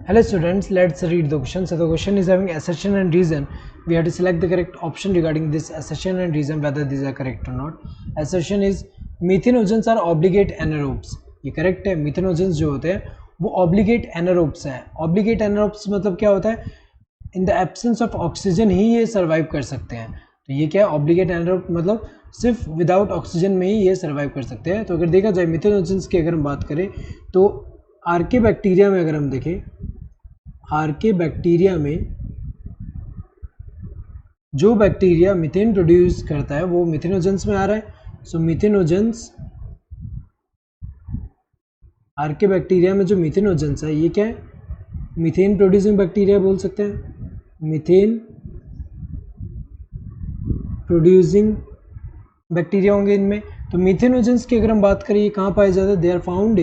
Hello students, let's read the question. So the question is having assertion and reason. We have to select the correct option regarding this assertion and reason whether these are correct or not. Assertion is methanogens are obligate anaerobes. ये correct है. Methanogens जो होते हैं वो obligate anaerobes है. Obligate anaerobes मतलब क्या होता है? In the absence of oxygen ही ये survive कर सकते हैं. तो ये क्या है? Obligate anaerobe मतलब सिर्फ विदाउट ऑक्सीजन में ही ये सर्वाइव कर सकते हैं. तो अगर देखा जाए मिथेनोजेंस की अगर हम बात करें तो आर्के बैक्टीरिया में अगर हम देखें, आर्के बैक्टीरिया में जो बैक्टीरिया मीथेन प्रोड्यूस करता है वो मिथेनोजेंस में आ रहा है. सो मिथेनोजेंस, आर्के बैक्टीरिया में जो मिथेनोजेंस है ये क्या है? मीथेन प्रोड्यूसिंग बैक्टीरिया बोल सकते हैं. मीथेन प्रोड्यूसिंग बैक्टीरिया होंगे इनमें. तो मिथेनोजेंस की अगर हम बात करें ये कहाँ पाए जाते हैं? They are found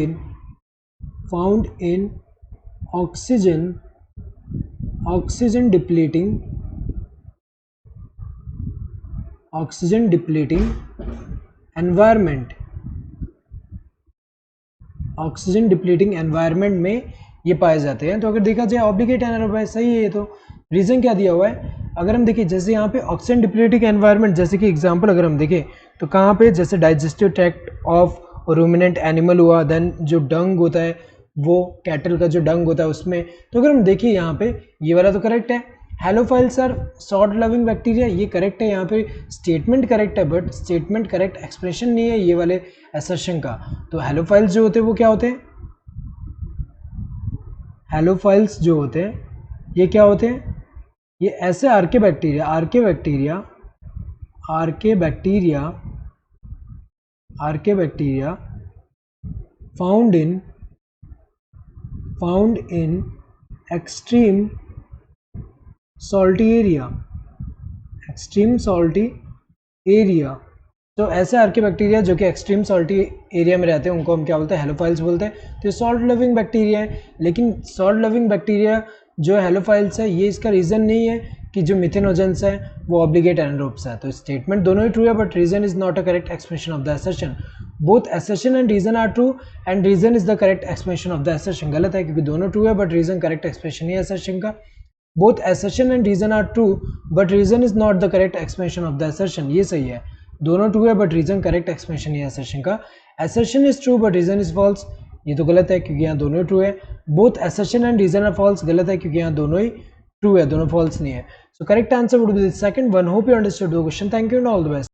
in oxygen depleting environment. Oxygen depleting environment में ये पाए जाते हैं. तो अगर देखा जाए ऑब्लिगेट एनारोब है, सही है ये. तो रीज़न क्या दिया हुआ है? अगर हम देखें जैसे यहाँ पे ऑक्सीजन डिप्लीटिंग एनवायरनमेंट, जैसे कि एग्जांपल अगर हम देखें तो कहाँ पे, जैसे digestive tract of ruminant animal हुआ, देन जो डंग होता है वो कैटल का जो डंग होता है उसमें. तो अगर हम देखिए यहाँ पे ये वाला तो करेक्ट है. Halophiles are salt loving bacteria, ये करेक्ट है. यहाँ पे स्टेटमेंट करेक्ट है बट स्टेटमेंट करेक्ट एक्सप्रेशन नहीं है ये वाले असर्शन का. तो हेलोफाइल्स जो होते हैं वो क्या होते हैं? हेलोफाइल्स जो होते हैं ये क्या होते हैं? ये ऐसे archae bacteria found in extreme salty area. तो ऐसे आर्के बैक्टीरिया जो कि एक्सट्रीम सॉल्टी एरिया में रहते हैं उनको हम क्या बोलते हैं? हेलोफाइल्स बोलते हैं. तो ये सॉल्ट लविंग बैक्टीरिया है. लेकिन सॉल्ट लविंग बैक्टीरिया जो हेलोफाइल्स है ये इसका रीज़न नहीं है कि जो मिथेनोजेंस है वो ऑब्लिगेट एनारोब्स है. तो स्टेटमेंट दोनों ही ट्रू है but reason is not a correct expression of the assertion. Both assertion and reason are true and reason is the correct expression of the assertion. गलत है क्योंकि दोनों ट्रू है बट रीजन करेक्ट एक्सप्रेशन है assertion का. Both assertion and reason are true but reason is not the correct expression of the assertion. ये सही है. दोनों ट्रू है बट रीजन करेक्ट एक्सप्रेशन है असर्शन का. Assertion is true but reason is false, ये तो गलत है क्योंकि यहाँ दोनों ट्रू है. Both assertion and reason are false, गलत है क्योंकि यहाँ दोनों ही ट्रू है, दोनों फॉल्स नहीं है. So correct answer would be the second one. Hope you understood the question. Thank you and all the best.